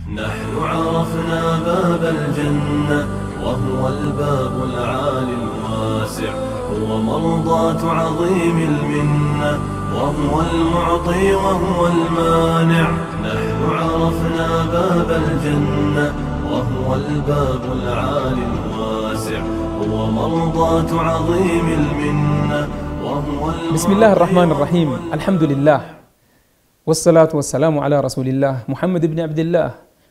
نحن عرفنا باب الجنة وهو الباب العالي الواسع، هو مرضاة عظيم المنة وهو المعطي وهو المانع. نحن عرفنا باب الجنة وهو الباب العالي الواسع، هو مرضاة عظيم المنة وهو المعطي. بسم الله الرحمن الرحيم. الحمد لله والصلاة والسلام على رسول الله محمد بن عبد الله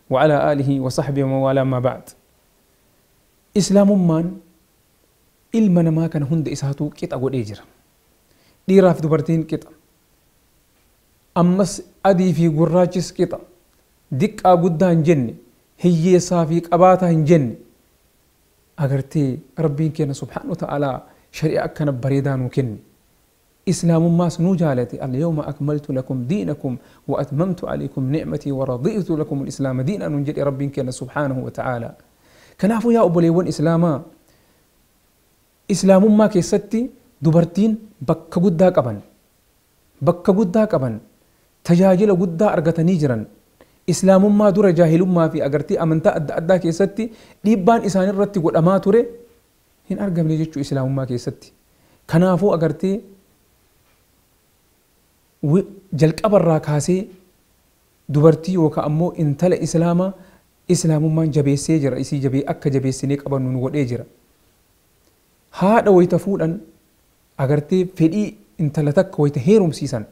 وعلى آله وصحبه وموالاه. ما بعد، إسلام مان ilma namaa kana hunda isaatu qixa godhee jira. Dhiiraaf dubartiin qixa, ammas adii fi gurraachis qixa, diqqaa guddaa hin jenne, hiyyeessaa fi qabaataa hin jenne. Agartee rabbiin keenya subhaanahu wa ta'aalaa shari'a akkana bareedaa nuu kenne. إسلامummaas nuu jaalate. Al-yawma akmaltu lakum diinakum wa atmamtu alaykum ni'matii wa radiitu lakum al-islaama diinan nun jedhe rabbiin keenya subhaanahu wa ta'aalaa. Kanaafuu yaa obboleewwan islaamaa, islaamummaa keessatti dubartiin bakka guddaa qaban, tajaajila guddaa argatanii jiran. Islaamummaa dura jaahilummaa fi agartee amantaa adda addaa keessatti dhiibbaan isaan irratti godhamaa ture hin argamne jechuu islaamummaa keessatti. Kanaafuu agartee jalqabarraa kaasee dubartii yookaan ammoo intala islaamaa islaamummaan jabeessee jira. Isii akka jabeessinee qabannu nu godhee jira. Haadha wayita fuudhan agartee fedhii intala takka wayita heerumsiisan,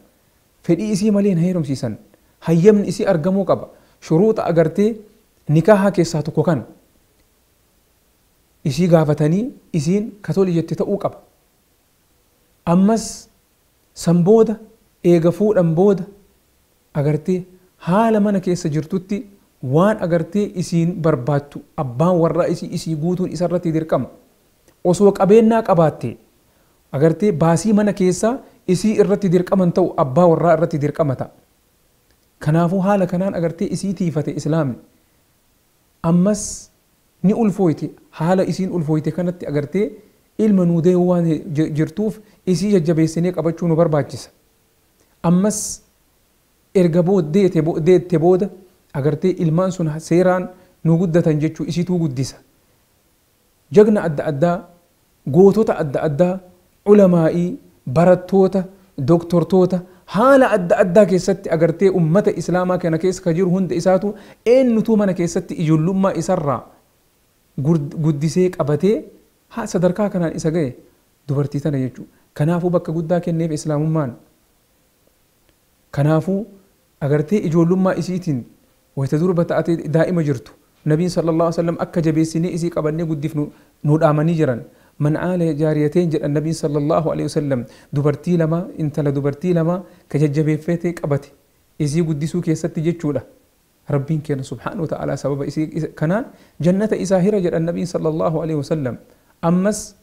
fedhii isii malee hin heerumsiisan. Hayyamni isii argamuu qaba. Shuruuxa agartee nikaahaa keessaa tokko kan isii gaafatanii isiin katolii jette ta'uu qaba. Ammas san booda eega fuudhan booda agartee haala mana keessa jirtutti waan agartee isiin barbaattu abbaan warraa isii guutuun isarratti dirqama. Osoo qabeenyaa qabaatte agartee baasii mana keessaa isii irratti dirqaman ta'u abbaa warraa irratti dirqama ta'a. Kanaafuu haala kanaan agartee isii tiifate islaamni. Ammas ni ulfooyte. Haala isiin ulfooyte kanatti agartee ilma nuu dee'uu waan jirtuuf isii jajjabeessinee qabachuu nu barbaachisa. Ammas erga deette booda agartee ilmaan sun seeraan nu guddatan jechuu isiituu guddisa. Jagna adda addaa, gootota adda addaa, ulamaa'ii, barattoota, doktortoota haala adda addaa keessatti agartee ummata islaamaa kana keessa ka jiru hunda isaatu eenyutuu mana keessatti ijoollummaa isarraa guddisee qabatee sadarkaa kanaan isa ga'e dubartii tana jechuudha. Kanaafuu bakka guddaa kenneef islaamummaan. Kanaafuu agartee ijoollummaa isiitiin wayita durba ta'atee daa'ima jirtu nabiin sallallahu alaihi wasallam akka jabeessinee isii qabannee guddifnu nu dhaamanii jiran. Man aala jaariyateen jedhan nabiin sallallahu alaihi wasallam dubartii lama intala dubartii lama ka jajjabeeffatee qabate isii guddisuu keessatti jechuudha. Rabbiin keenya subhaanahu wa ta'aalaa sababa isii kanaan jannata isaa hira jedhan nabiin sallallahu alaihi wasallam. Ammas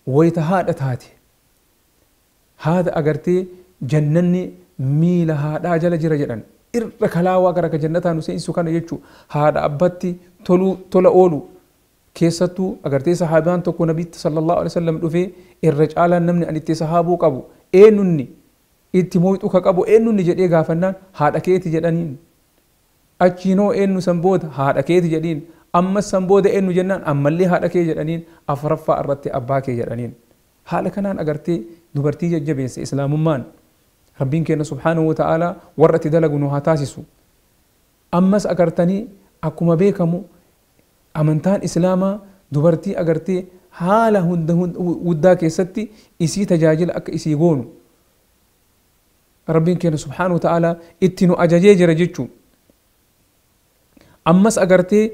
wayita haadha taate haadha agartee jannanni miila haadhaa jala jira jedhan. Irra kalaawaa gara ka jannataa nu seensisu kana jechuu haadha abbatti tola oolu. Keessattuu agartee sahaabaan tokko nabiitti sallallahu alaihi wasallam dhufee irra caalaan namni ani itti sahaabuu qabu eenyunni itti mo'ixu ka qabu eenyunni jedhee gaafannaan haadha keeti jedhaniin. Achiinoo eenyu san booda haadha keeti jedhiin. Ammas san booda eenyu jennaan ammallee haadha kee jedhaniin. Afuraffaa irratti abbaa kee jedhaniin. Haala kanaan agartee dubartii jajjabeesse islaamummaan. Rabbiin keenya subhaanahu wa ta'aalaa warra itti dalagu nu haa taasisu. Ammas agartanii akkuma beekamu amantaan islaamaa dubartii agartee haala hundaa keessatti isii tajaajila akka isii goonu Rabbiin keenya subhaanahu wa ta'aalaa itti nu ajajee jira jechuudha. Ammas agartee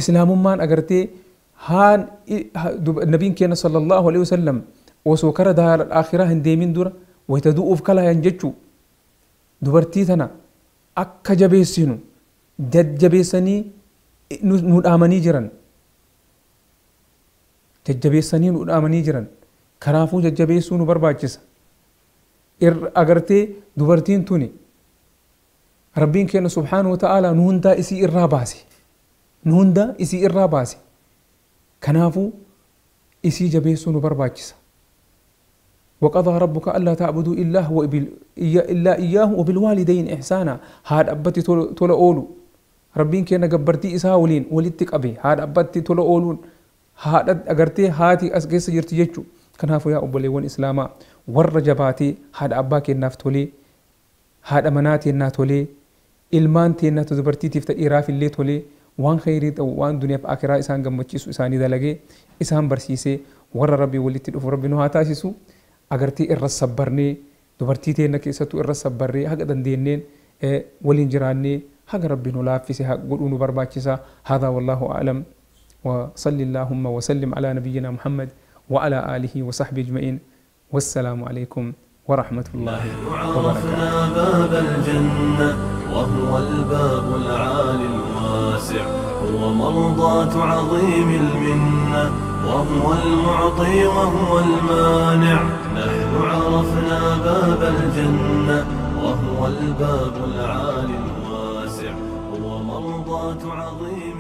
islaamummaan agartee nabiin keenya sallallahu alaihi wasallam osoo kara daara akhiraa hin deemin dura wayita du'uuf kalaayan jechuudha. Dubartii tana akka jabeessinu jajjabeessanii nu dhaamanii jiran. Jajjabeessanii nu dhaamanii jiran. Kanaafuu jajjabeessuu nu barbaachisa. Agartee dubartiin tuni Rabbiin keenya subhaanahu wa ta'aalaa nu hundaa isii irraa baase. Nu hundaa isii irraa baase. Kanaafuu isii jabeessuu nu barbaachisa. وقضى ربك ألا تعبدوا إلا إياه وبالوالدين إحسانا. هاد أبتي تولا أولو ربين كينا قبرتي إسها ولين ولدتك أبي هاد أبتي تولا أولون هاد أغرتي هاتي أسقيس جرتي جيتشو كنافو يا أبو ليوان إسلاما والرجباتي هاد أباكي النافتولي هاد أماناتي الناتولي إلمانتي الناتو دبرتي تفتر إراف اللي تولي وان خيري وان دنيا بآخرة إسان قمتشيسو إساني دلقي إسان برسيسي ور ربي ولدتي الأفو ربي نوها تاسيسو أغرتي إرس صبرني دبرتي تينا كيستو إرس صبرني حق دندينين ولين جراني حق ربي نلافسي حق قلونو برباكسا. هذا والله أعلم وصل اللهم وسلم على نبينا محمد وعلى آله وصحبه أجمعين والسلام عليكم ورحمة الله وبركاته. باب الجنة وهو الباب العالي الواسع هو مرضاة عظيم المنة وهو المعطي وهو المانع. نحن عرفنا باب الجنة وهو الباب العالي الواسع هو مرضاة عظيم